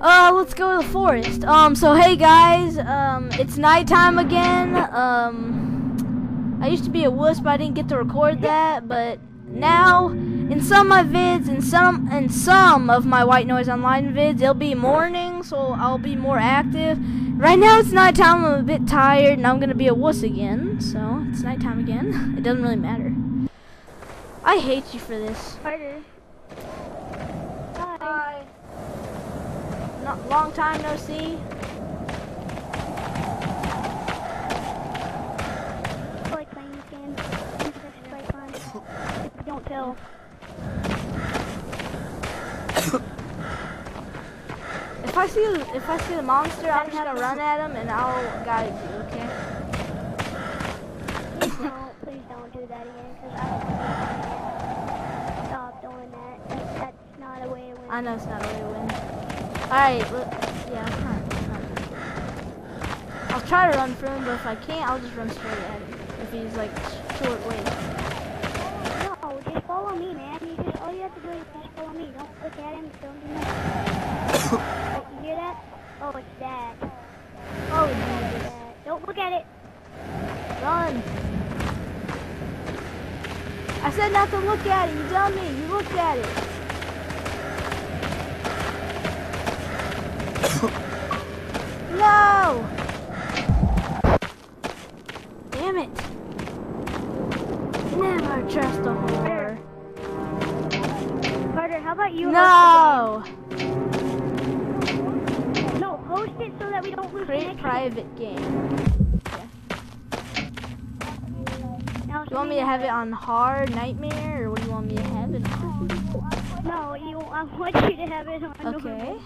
Let's go to the forest. So hey guys, it's nighttime again. I used to be a wuss, but I didn't get to record that. But now, in some of my vids, and some of my White Noise Online vids, it'll be morning, so I'll be more active. Right now it's nighttime. I'm a bit tired, and I'm gonna be a wuss again. So it's nighttime again. It doesn't really matter. I hate you for this. Carter. Hi. Not long time no see. I like playing this game. It's quite fun. If you don't tell. If I see the monster, I'm just gonna run at him and I'll guide you. Okay? Please don't do that again, because I don't stop doing that. That's not a way to win. I know it's not a way to win. Alright, yeah, it's not good. I'll try to run for him, but if I can't, I'll just run straight at him. If he's like short waist. No, just follow me, man. All you have to do is just follow me. Don't look at him. Don't do nothing. You hear that? Oh, it's that. Oh, It's Jesus. that. Don't look at it. Run. I said not to look at it, you dummy. You looked at it. No! Damn it. Never trust a whore. Carter, how about you No! host the game? No, host it so that we don't lose Create connection. private game. Now, You want me to have it on hard, nightmare, or what do you want me to have it on? No, I want you to have it on Okay. normal.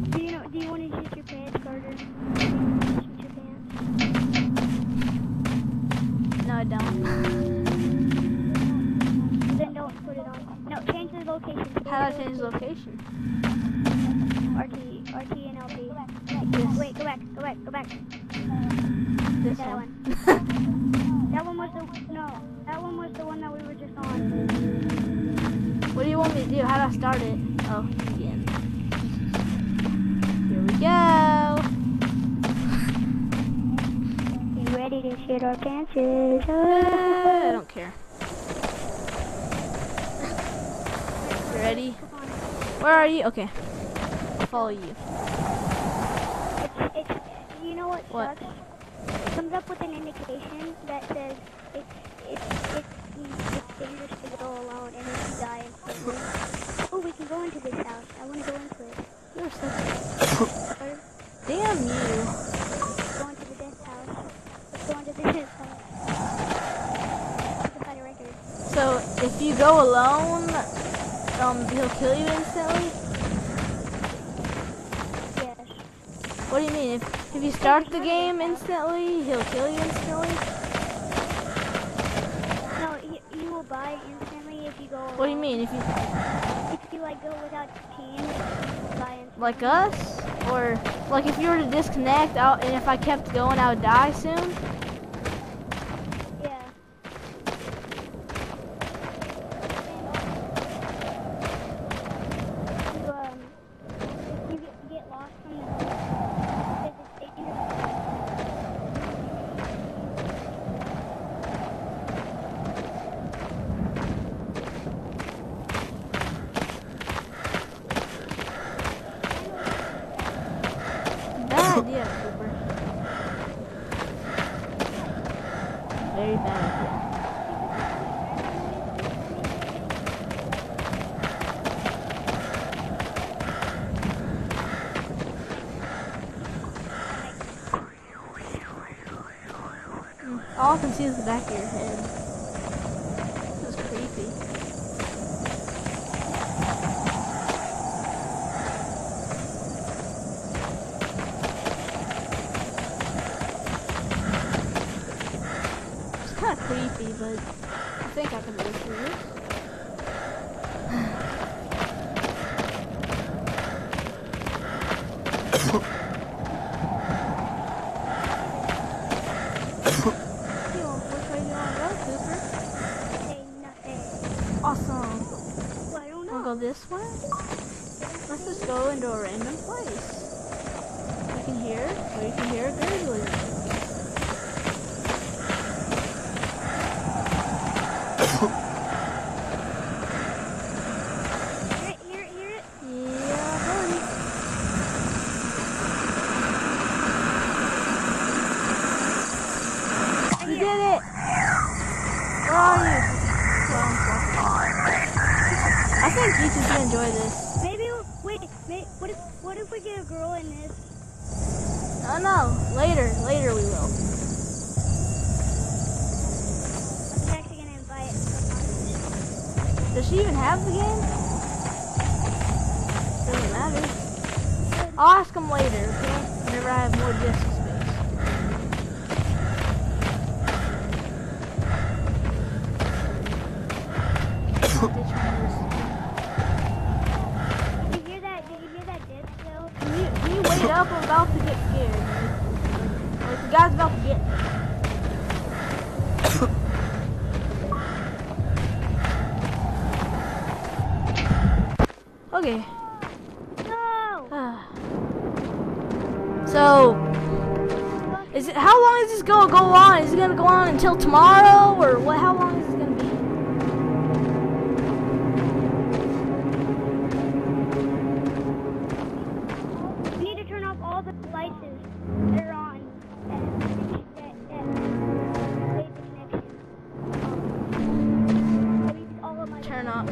Do you want to shit your pants, Carter? Shit your pants. No, I don't. Then don't put it on. No, change the location. How do I change the location? RT and LP. This. Wait, go back. This That one. That one was that one was the one that we were just on. What do you want me to do? How do I start it? Oh, begin. Here we go. You ready to shit our pants? I don't care. You ready? Where are you? Okay. I'll follow you. It's you know what What? sucks? It comes up with an indication that says it's dangerous to go alone and if you die instantly. Oh, we can go into this house. I want to go into it. You're so... Damn you. Go into the death house. Let's go into the death house. Let's find a record. So, if you go alone, he'll kill you instantly? Yes. What do you mean? If you start the game instantly, he'll kill you instantly? No, you will die instantly if you go alone. What do you mean? If you like go without teams, you will die instantly. like us? Or like if you were to disconnect out and if I kept going I would die soon? Yeah. You get lost from the because it's dangerous. Bad idea, Cooper. Very bad idea. All I can see is the back of your head. This is creepy. It's kind of creepy, but I think I can live through this. Which way do you want to go, Cooper? Say nothing. Awesome. Well, I don't I'll know. go this way? Let's just go into a random place. We can hear a gurgling. Hear it? Yeah, buddy. You did it! Where are you? I think YouTube's gonna enjoy this. What if we get a girl in this? Oh no, later we will. I'm actually gonna invite Does she even have the game? Doesn't matter. I'll ask him later, okay? Whenever I have more disk space. Did you hear that disc though? Can you wait up? I'm about to get scared. Like the guy's about to get me. Okay. No! So, how long is this gonna go on? Is it gonna go on until tomorrow, or what? How long is this gonna be? We need to turn off all the devices that are on that made the connection. All of my Turn off.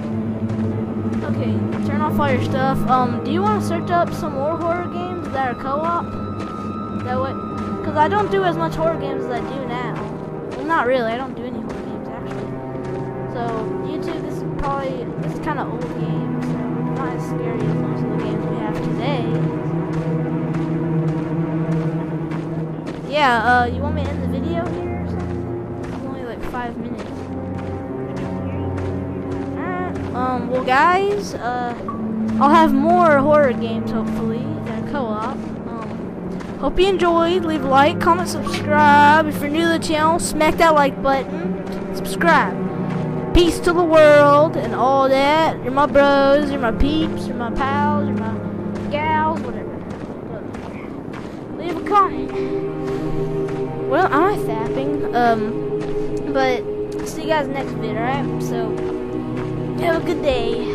Okay, turn off all your stuff. Do you want to search up some more horror games that are co-op? That way, because I don't do as much horror games as I do now. Well, not really. I don't do any horror games actually. So YouTube, this is kind of old games. So it's not as scary as most of the games we have today. Yeah. You want me to end the video here or something? It's only like 5 minutes. Well guys, I'll have more horror games hopefully that are co-op. Hope you enjoyed. Leave a like, comment, subscribe. If you're new to the channel, smack that like button. Subscribe. Peace to the world and all that. You're my bros, you're my peeps, you're my pals, you're my gals, whatever. Leave a comment. Well, I'm fapping. But see you guys next vid, alright? So have a good day.